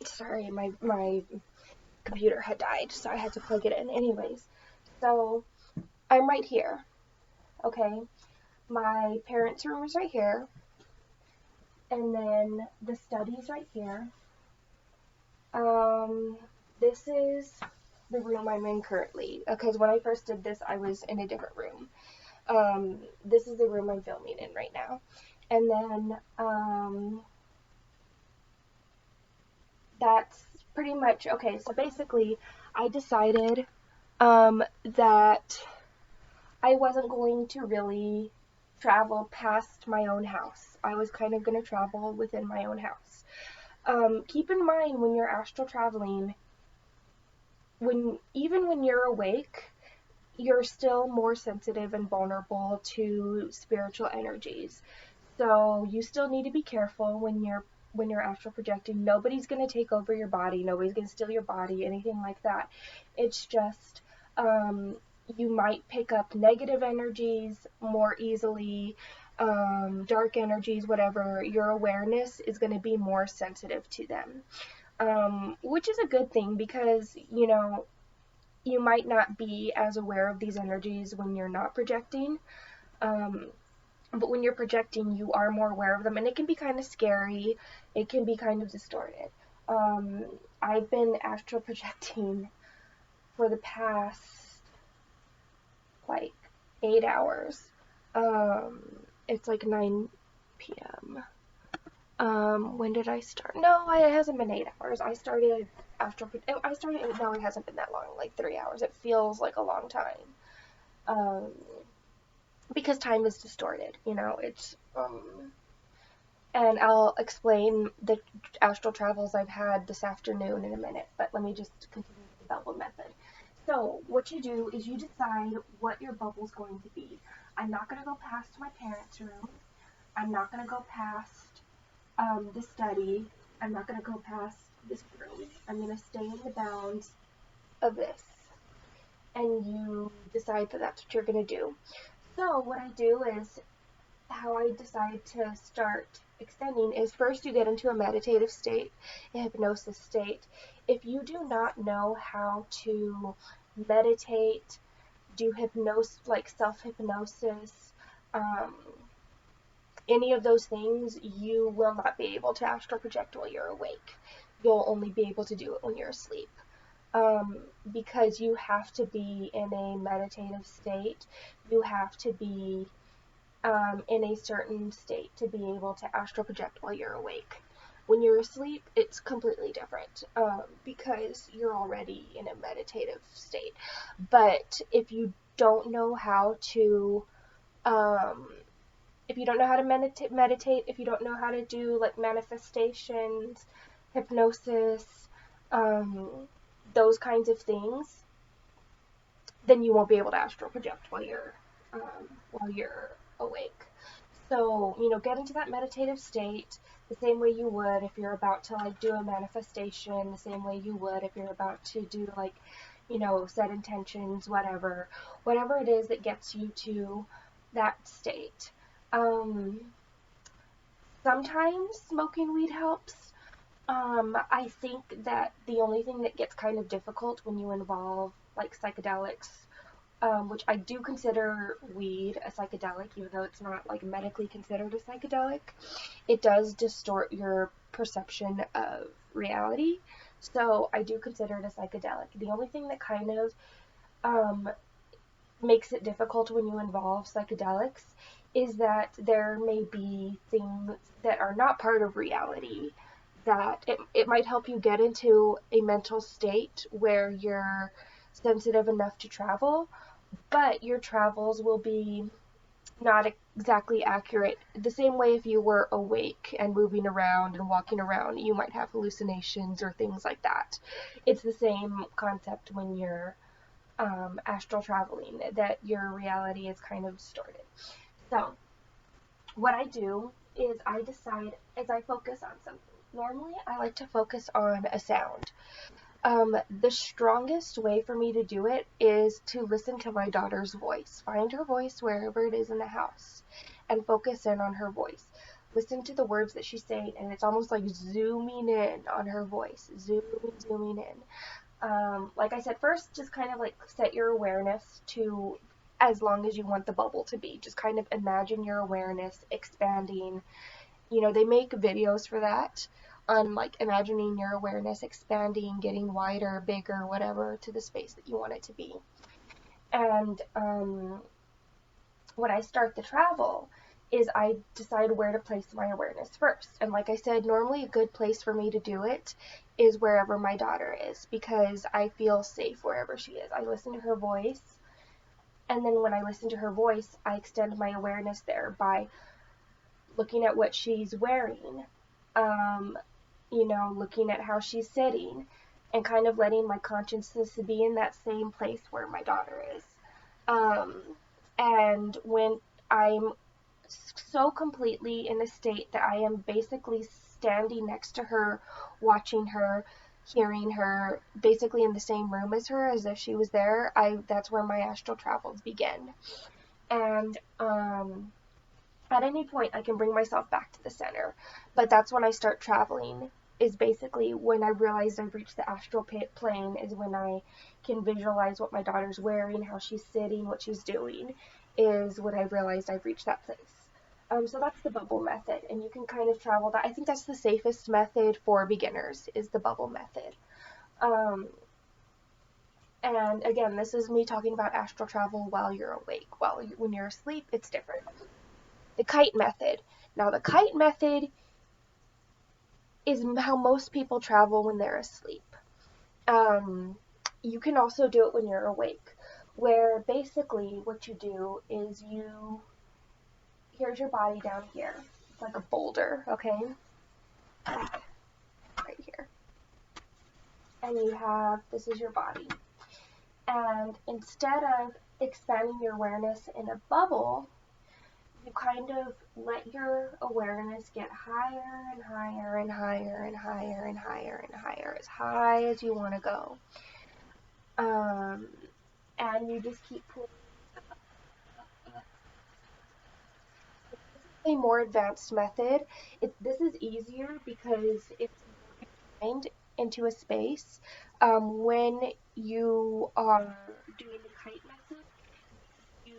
Sorry, my computer had died, so I had to plug it in. Anyways, so I'm right here, okay? My parents' room is right here, and then the study's right here. Um, this is the room I'm in currently, because when I first did this, I was in a different room. This is the room I'm filming in right now. And then, that's pretty much, okay, so basically, I decided, that I wasn't going to really travel past my own house. I was kind of going to travel within my own house. Keep in mind when you're astral traveling, even when you're awake, you're still more sensitive and vulnerable to spiritual energies. So you still need to be careful when you're astral projecting. Nobody's going to take over your body. Nobody's going to steal your body, anything like that. It's just um, you might pick up negative energies more easily, dark energies, whatever. Your awareness is going to be more sensitive to them, which is a good thing because, you might not be as aware of these energies when you're not projecting. Um, but when you're projecting, you are more aware of them, and it can be kind of scary. It can be kind of distorted. Um, I've been astral projecting for the past like 8 hours. It's like 9 p.m. When did I start? No, it hasn't been 8 hours. I started astral. I started. No, it hasn't been that long. Like 3 hours. It feels like a long time. Um, because time is distorted. It's and I'll explain the astral travels I've had this afternoon in a minute, but let me just continue with the bubble method. So, what you do is you decide what your bubble's going to be. I'm not going to go past my parents' room. I'm not going to go past the study. I'm not going to go past this room. I'm going to stay in the bounds of this. And you decide that that's what you're going to do. So, what I do is how I decide to start extending is first you get into a meditative state, a hypnosis state. If you do not know how to meditate, do hypnosis, like self-hypnosis, um, any of those things, you will not be able to astral project while you're awake. You'll only be able to do it when you're asleep. Because you have to be in a meditative state. You have to be in a certain state to be able to astral project while you're awake. When you're asleep, it's completely different because you're already in a meditative state. But if you don't know how to, um, if you don't know how to meditate, if you don't know how to do like manifestations, hypnosis, um, those kinds of things, then you won't be able to astral project while you're awake. So, get into that meditative state the same way you would if you're about to like do a manifestation, the same way you would if you're about to do like, set intentions, whatever it is that gets you to that state. Um, Sometimes smoking weed helps. I think that the only thing that gets kind of difficult when you involve like psychedelics, which I do consider weed a psychedelic, even though it's not like medically considered a psychedelic. It does distort your perception of reality, so I do consider it a psychedelic. The only thing that kind of um, makes it difficult when you involve psychedelics is that there may be things that are not part of reality that it might help you get into a mental state where you're sensitive enough to travel, but your travels will be not exactly accurate. The same way if you were awake and moving around and walking around, you might have hallucinations or things like that. It's the same concept when you're astral traveling, that your reality is kind of distorted. So, what I do is I decide as I focus on something. Normally, I like to focus on a sound. The strongest way for me to do it is to listen to my daughter's voice. Find her voice wherever it is in the house and focus in on her voice. listen to the words that she's saying, and it's almost like zooming in on her voice, zooming in. Like I said, first, just kind of like set your awareness to as long as you want the bubble to be. Just kind of imagine your awareness expanding. You know, they make videos for that on like imagining your awareness expanding, getting wider, bigger, whatever, to the space that you want it to be. And when I start the travel, is I decide where to place my awareness first. And like I said, normally a good place for me to do it is wherever my daughter is, because I feel safe wherever she is. I listen to her voice, and then when I listen to her voice, I extend my awareness there by looking at what she's wearing, you know, looking at how she's sitting, and kind of letting my consciousness be in that same place where my daughter is. And when I'm so completely in a state that I am basically standing next to her, watching her, hearing her, basically in the same room as her, as if she was there, that's where my astral travels begin. And at any point, I can bring myself back to the center, but that's when I start traveling. Is basically when I realize I've reached the astral plane, is when I can visualize what my daughter's wearing, how she's sitting, what she's doing, is when I realized I've reached that place. So that's the bubble method, and you can kind of travel that. I think that's the safest method for beginners, is the bubble method. And again, this is me talking about astral travel while you're awake. When you're asleep, it's different. The kite method. Now, the kite method is how most people travel when they're asleep. You can also do it when you're awake, where basically what you do is here's your body down here. It's like a boulder, okay? Right here. And this is your body. And instead of expanding your awareness in a bubble, you kind of let your awareness get higher and higher and higher and higher and higher and higher, as high as you want to go. And you just keep pulling up. A more advanced method. This is easier because it's designed into a space. When you are doing the kite method, you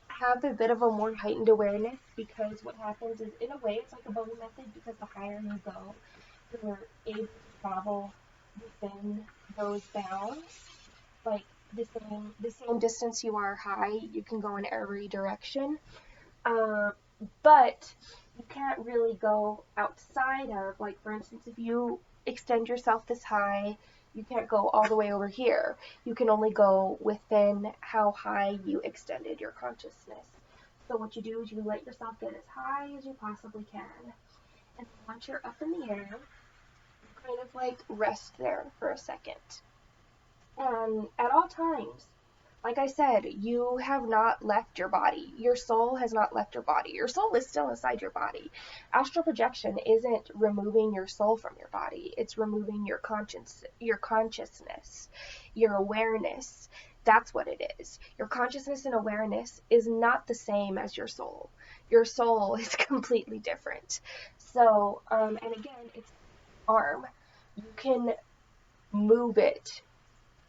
have a bit of a more heightened awareness, because what happens is, in a way, it's like a bubble method, because the higher you go, you're able to travel within those bounds. Like the same distance you are high, you can go in every direction. But you can't really go outside of, like, for instance, if you extend yourself this high, you can't go all the way over here. You can only go within how high you extended your consciousness. So what you do is you let yourself get as high as you possibly can. And once you're up in the air, you kind of like rest there for a second. And at all times, like I said, you have not left your body. Your soul has not left your body. Your soul is still inside your body. Astral projection isn't removing your soul from your body. It's removing your consciousness, your awareness. That's what it is. Your consciousness and awareness is not the same as your soul. Your soul is completely different. So, and again, it's arm. You can move it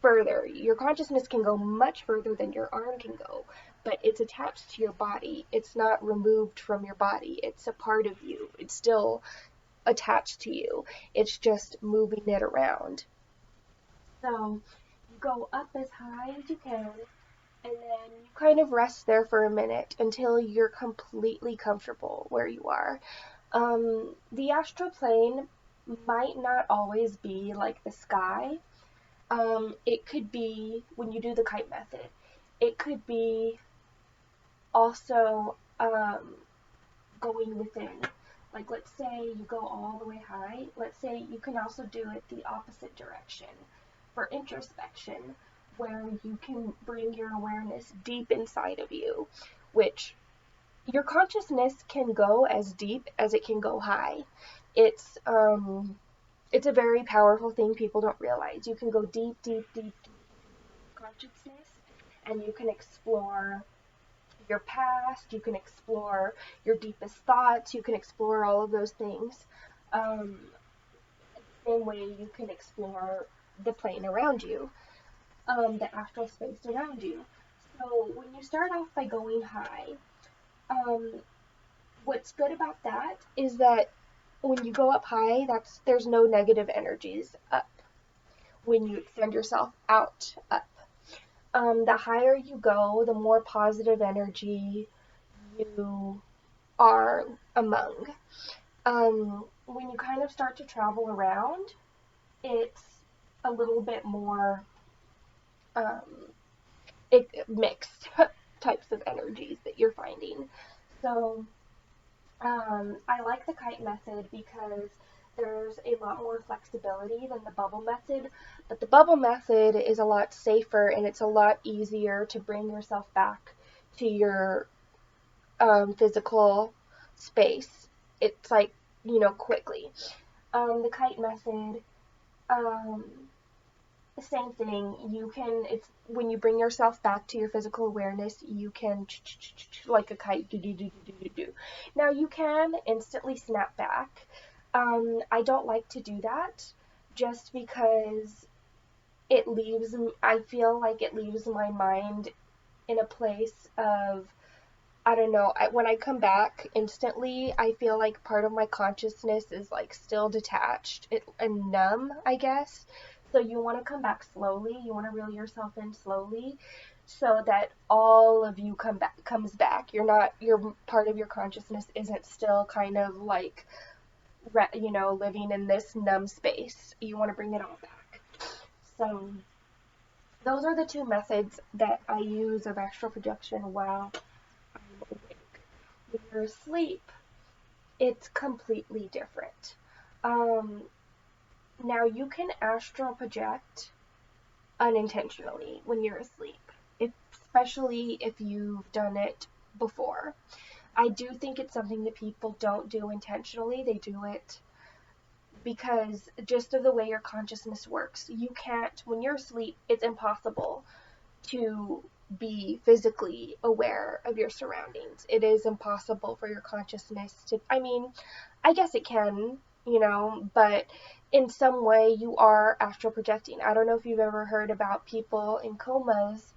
further. Your consciousness can go much further than your arm can go, but it's attached to your body. It's not removed from your body. It's a part of you. It's still attached to you. It's just moving it around. So you go up as high as you can, and then you kind of rest there for a minute until you're completely comfortable where you are. The astral plane might not always be like the sky. It could be, when you do the kite method, it could be also going within. Like, let's say you go all the way high. Let's say you can also do it the opposite direction for introspection, where you can bring your awareness deep inside of you, which your consciousness can go as deep as it can go high. It's a very powerful thing people don't realize. You can go deep, deep, deep, deep consciousness, and you can explore your past, you can explore your deepest thoughts, you can explore all of those things. Um, Same way you can explore the plane around you, the astral space around you. So when you start off by going high, um, what's good about that is that when you go up high, there's no negative energies up. When you extend yourself out up, the higher you go, the more positive energy you are among. When you kind of start to travel around, it's a little bit more um, mixed types of energies that you're finding. So I like the kite method because there's a lot more flexibility than the bubble method, but the bubble method is a lot safer and it's a lot easier to bring yourself back to your physical space. It's like, quickly. The kite method, um, the same thing. It's when you bring yourself back to your physical awareness, you can like a kite, do do do do do do. Now you can instantly snap back. I don't like to do that just because I feel like it leaves my mind in a place of, I don't know, when I come back instantly, I feel like part of my consciousness is like still detached and numb, I guess. So you want to come back slowly. You want to reel yourself in slowly so that all of you comes back. Your part of your consciousness isn't still kind of like, living in this numb space. You want to bring it all back. So those are the two methods that I use of astral projection while I'm awake. When you're asleep, it's completely different. Um, Now you can astral project unintentionally when you're asleep, especially if you've done it before. I do think it's something that people don't do intentionally. They do it because just of the way your consciousness works. You can't, when you're asleep, it's impossible to be physically aware of your surroundings. It is impossible for your consciousness to, I mean, I guess it can, but in some way you are astral projecting. I don't know if you've ever heard about people in comas.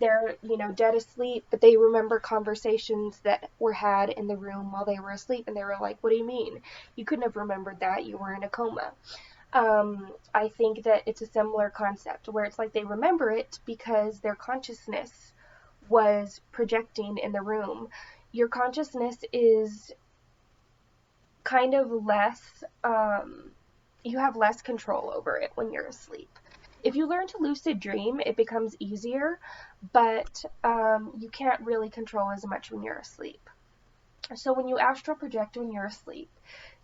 They're, dead asleep, but they remember conversations that were had in the room while they were asleep, and they were like, what do you mean? You couldn't have remembered that. You were in a coma. I think that it's a similar concept where it's like they remember it because their consciousness was projecting in the room. Your consciousness is kind of less, you have less control over it when you're asleep. If you learn to lucid dream, it becomes easier, but you can't really control as much when you're asleep. So when you astral project when you're asleep,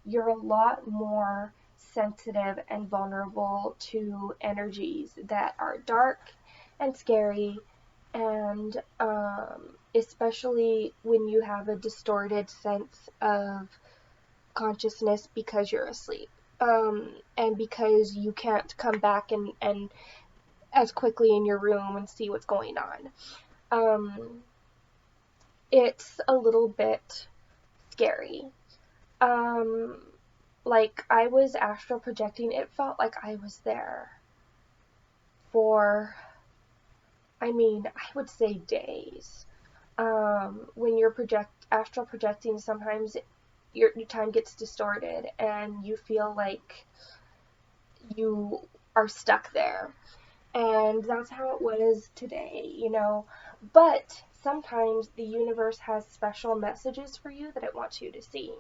you're a lot more sensitive and vulnerable to energies that are dark and scary, and especially when you have a distorted sense of consciousness because you're asleep, and because you can't come back and as quickly in your room and see what's going on. It's a little bit scary. Um, like I was astral projecting, it felt like I was there for, I would say days. When you're astral projecting, sometimes your time gets distorted and you feel like you are stuck there. And that's how it was today. But sometimes the universe has special messages for you that it wants you to see.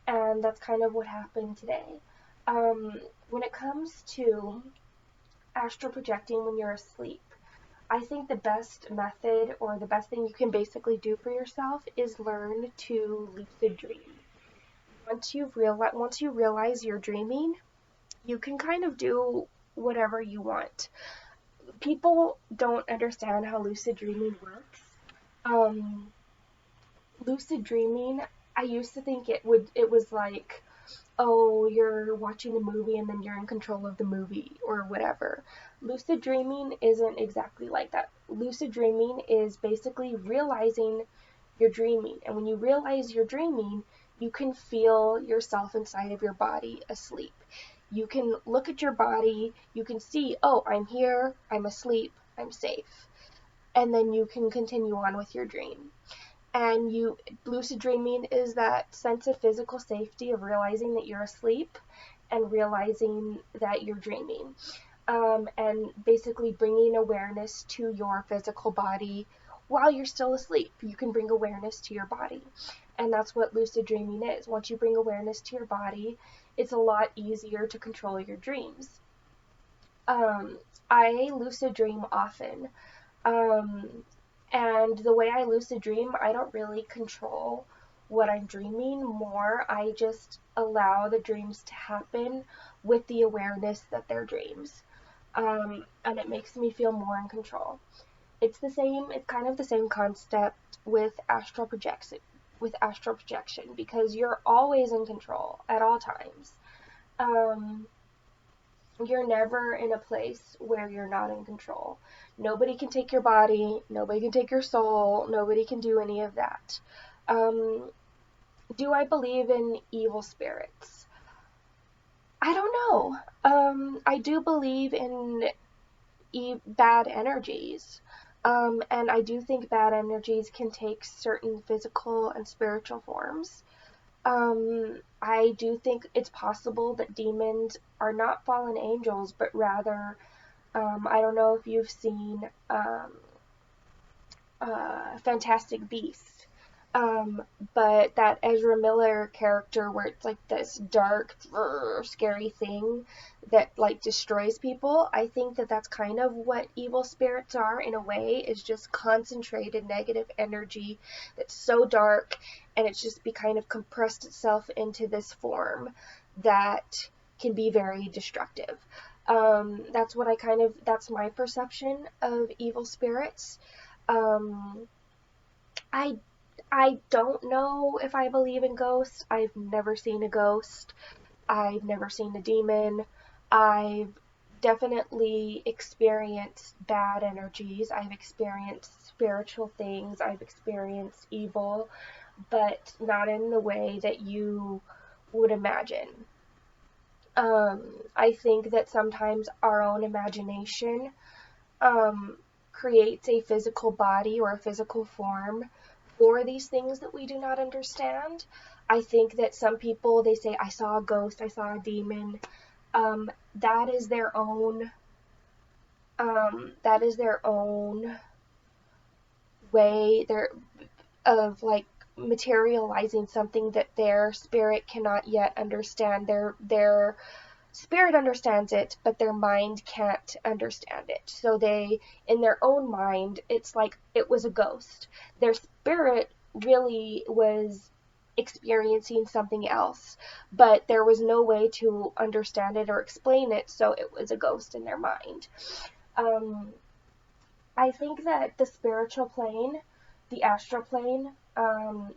And that's kind of what happened today. When it comes to astral projecting when you're asleep, I think the best method or the best thing you can basically do for yourself is learn to lucid dream. Once you realize you're dreaming, you can kind of do whatever you want. People don't understand how lucid dreaming works. Um, Lucid dreaming, I used to think it was like oh, you're watching a movie and then you're in control of the movie or whatever. Lucid dreaming isn't exactly like that. Lucid dreaming is basically realizing you're dreaming. And when you realize you're dreaming, you can feel yourself inside of your body asleep. You can look at your body, you can see, oh, I'm here, I'm asleep, I'm safe. And then you can continue on with your dream. And lucid dreaming is that sense of physical safety of realizing that you're asleep and realizing that you're dreaming. And basically bringing awareness to your physical body while you're still asleep. You can bring awareness to your body. And that's what lucid dreaming is. Once you bring awareness to your body, it's a lot easier to control your dreams. Um, I lucid dream often. Um, and the way I lucid dream, I don't really control what I'm dreaming more. I just allow the dreams to happen with the awareness that they're dreams. And it makes me feel more in control. It's kind of the same concept with astral projection, because you're always in control at all times. Um, you're never in a place where you're not in control. Nobody can take your body, nobody can take your soul, nobody can do any of that. Um, do I believe in evil spirits? I don't know. I do believe in bad energies. And I do think bad energies can take certain physical and spiritual forms. I do think it's possible that demons are not fallen angels, but rather, I don't know if you've seen Fantastic Beasts, um, but that Ezra Miller character where it's like this dark, scary thing that like destroys people, I think that that's kind of what evil spirits are in a way, is just concentrated negative energy that's so dark, and it's just be kind of compressed itself into this form that can be very destructive. That's my perception of evil spirits. Um, I I don't know if I believe in ghosts. I've never seen a ghost. I've never seen a demon. I've definitely experienced bad energies. I've experienced spiritual things. I've experienced evil, but not in the way that you would imagine. I think that sometimes our own imagination um, creates a physical body or a physical form for these things that we do not understand. I think that some people, they say, I saw a ghost, I saw a demon. That is their own, that is their own way of like materializing something that their spirit cannot yet understand. Their spirit understands it, but their mind can't understand it. So they, in their own mind, it's like it was a ghost. Their spirit really was experiencing something else, but there was no way to understand it or explain it, so it was a ghost in their mind. Um, I think that the spiritual plane and astral plane are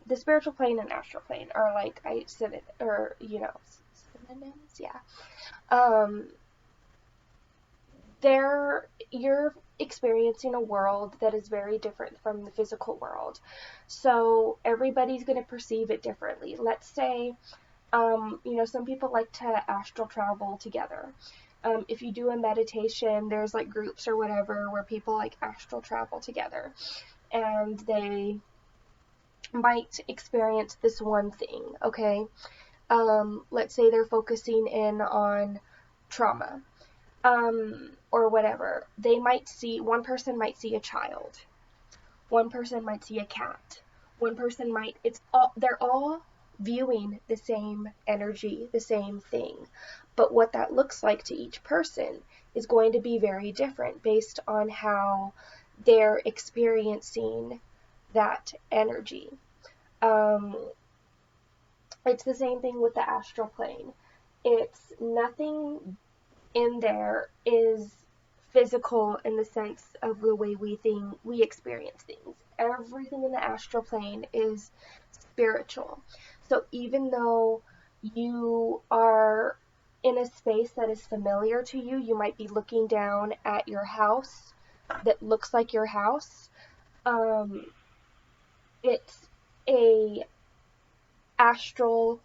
like synonyms, yeah. Um, you're experiencing a world that is very different from the physical world. So everybody's going to perceive it differently. Let's say, some people like to astral travel together. If you do a meditation, there's like groups or whatever where people like astral travel together, and they might experience this one thing, okay? Let's say they're focusing in on trauma, or whatever. One person might see a child, one person might see a cat, they're all viewing the same energy, the same thing. But what that looks like to each person is going to be very different based on how they're experiencing that energy. Um, it's the same thing with the astral plane. It's nothing in there is physical in the sense of the way we experience things. Everything in the astral plane is spiritual. So even though you are in a space that is familiar to you. You might be looking down at your house that looks like your house. Um, it's a astral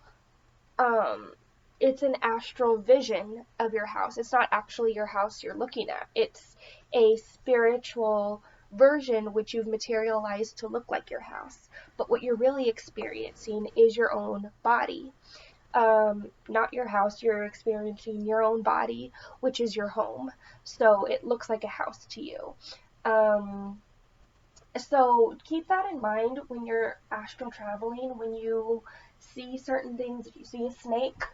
um, it's an astral vision of your house. It's not actually your house you're looking at. It's a spiritual version which you've materialized to look like your house. But what you're really experiencing is your own body. Not your house, you're experiencing your own body, which is your home. So it looks like a house to you. Um, so keep that in mind when you're astral traveling, when you see certain things. If you see a snake,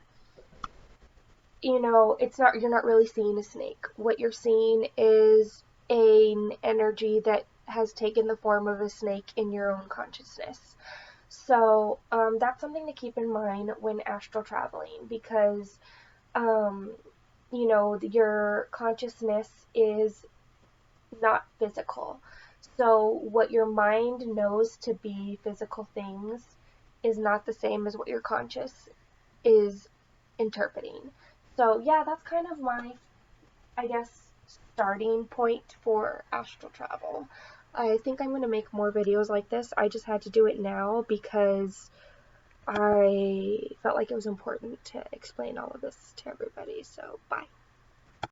it's not, you're not really seeing a snake. What you're seeing is an energy that has taken the form of a snake in your own consciousness. So that's something to keep in mind when astral traveling, because um, your consciousness is not physical. So what your mind knows to be physical things is not the same as what your conscious is interpreting. So yeah, that's kind of my, I guess, starting point for astral travel. I think I'm going to make more videos like this. I just had to do it now because I felt like it was important to explain all of this to everybody. So bye.